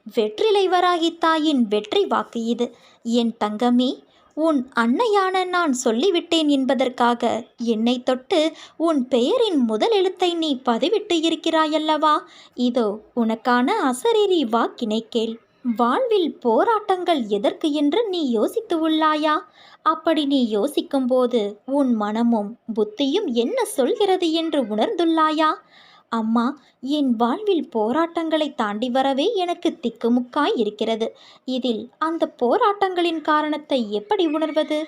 வெற்றிலை வராகி தாயின் வெற்றி வாக்கு இது. என் தங்கமே, உன் அன்னையான நான் சொல்லிவிட்டேன் என்பதற்காக என்னை தொட்டு உன் பெயரின் முதல் எழுத்தை நீ பதிவிட்டு இருக்கிறாயல்லவா? இதோ உனக்கான அசரீரி வாக்கினை கேள். வாழ்வில் போராட்டங்கள் எதற்கு என்று நீ யோசித்து உள்ளாயா? அப்படி நீ யோசிக்கும்போது உன் மனமும் புத்தியும் என்ன சொல்கிறது என்று உணர்ந்துள்ளாயா? அம்மா, என் வாழ்வில் போராட்டங்களை தாண்டி வரவே எனக்கு திக்குமுக்காய் இருக்கிறது. இதில் அந்த போராட்டங்களின் காரணத்தை எப்படி உணர்வது?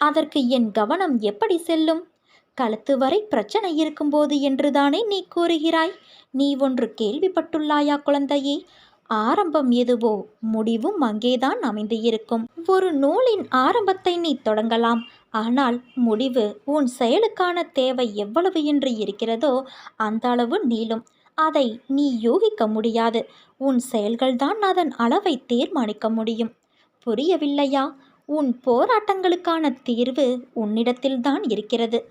அதற்கு என் கவனம் எப்படி செல்லும்? கழுத்து வரை பிரச்சனை இருக்கும்போது என்றுதானே நீ கூறுகிறாய்? நீ ஒன்று கேள்விப்பட்டுள்ளாயா குழந்தையே? ஆரம்பம் எதுவோ முடிவும் அங்கேதான் அமைந்து இருக்கும். ஒரு நூலின் ஆரம்பத்தை நீ தொடங்கலாம், ஆனால் முடிவு உன் செயலுக்கான தேவை எவ்வளவு என்று இருக்கிறதோ அந்த அளவு நீளும். அதை நீ யூகிக்க முடியாது. உன் செயல்கள்தான் அதன் அளவை தீர்மானிக்க முடியும். புரியவில்லையா? உன் போராட்டங்களுக்கான தீர்வு உன்னிடத்தில்தான் இருக்கிறது.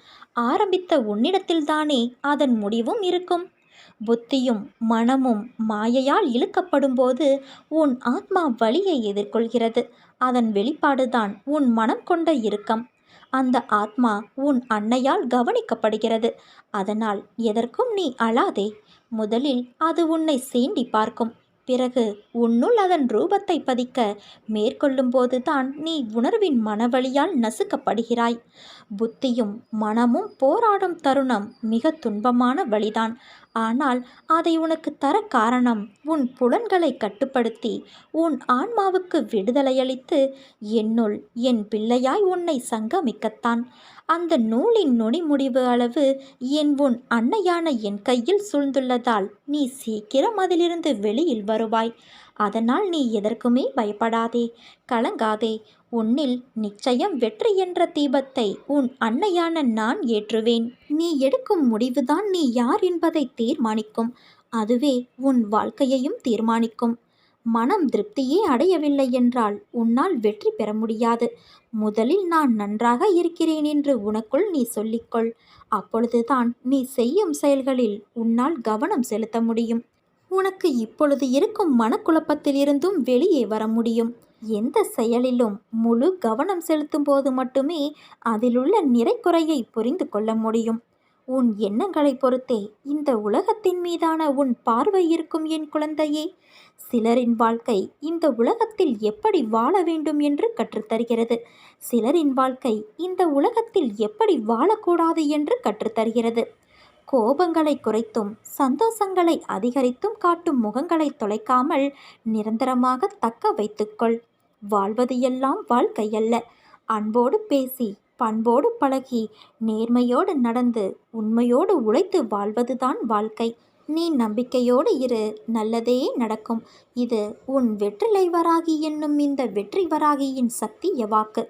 ஆரம்பித்த உன்னிடத்தில்தானே அதன் முடிவும் இருக்கும். புத்தியும் மனமும் மாயையால் இழுக்கப்படும்போது உன் ஆத்மா வலியை எதிர்கொள்கிறது. அதன் வெளிப்பாடுதான் உன் மனம் கொண்ட இறுக்கம். அந்த ஆத்மா உன் அன்னையால் கவனிக்கப்படுகிறது. அதனால் எதற்கும் நீ அழாதே. முதலில் அது உன்னை சீண்டி பார்க்கும். பிறகு உன்னுள் அதன் ரூபத்தை பதிக்க மேற்கொள்ளும்போதுதான் நீ உணர்வின் மனவழியால் நசுக்கப்படுகிறாய். புத்தியும் மனமும் போராடும் தருணம் மிக துன்பமான வழிதான். ஆனால் அதை உனக்கு தர காரணம் உன் புலன்களை கட்டுப்படுத்தி உன் ஆன்மாவுக்கு விடுதலையளித்து என்னுள் என் பிள்ளையாய் உன்னை சங்கமிக்கத்தான். அந்த நூலின் நொடி முடிவு அளவு உன் அன்னையான என் கையில் சூழ்ந்துள்ளதால் நீ சீக்கிரம் அதிலிருந்து வெளியில் வருவாய். அதனால் நீ எதற்குமே பயப்படாதே, கலங்காதே. உன்னில் நிச்சயம் வெற்றி என்ற தீபத்தை உன் அன்னையான நான் ஏற்றுவேன். நீ எடுக்கும் முடிவுதான் நீ யார் என்பதை தீர்மானிக்கும். அதுவே உன் வாழ்க்கையையும் தீர்மானிக்கும். மனம் திருப்தியே அடையவில்லை என்றால் உன்னால் வெற்றி பெற முடியாது. முதலில் நான் நன்றாக இருக்கிறேன் என்று உனக்குள் நீ சொல்லிக்கொள். அப்பொழுதுதான் நீ செய்யும் செயல்களில் உன்னால் கவனம் செலுத்த முடியும். உனக்கு இப்பொழுது இருக்கும் மனக்குழப்பத்திலிருந்தும் வெளியே வர முடியும். எந்த செயலிலும் முழு கவனம் செலுத்தும் போது மட்டுமே அதிலுள்ள நிறைக்குறையை புரிந்து கொள்ள முடியும். உன் எண்ணங்களை பொறுத்தே இந்த உலகத்தின் மீதான உன் பார்வை இருக்கும் என் குழந்தையே. சிலரின் வாழ்க்கை இந்த உலகத்தில் எப்படி வாழ வேண்டும் என்று கற்றுத்தருகிறது. சிலரின் வாழ்க்கை இந்த உலகத்தில் எப்படி வாழக்கூடாது என்று கற்றுத்தருகிறது. கோபங்களை குறைத்தும் சந்தோஷங்களை அதிகரித்தும் காட்டும் முகங்களை தொலைக்காமல் நிரந்தரமாக தக்க வைத்துக்கொள். வாழ்வது எல்லாம் வாழ்க்கையல்ல. அன்போடு பேசி, பண்போடு பழகி, நேர்மையோடு நடந்து, உண்மையோடு உழைத்து வாழ்வதுதான் வாழ்க்கை. நீ நம்பிக்கையோடு இரு, நல்லதே நடக்கும். இது உன் வெற்றிலை வராகி என்னும் இந்த வெற்றி வராகியின் சத்திய வாக்கு.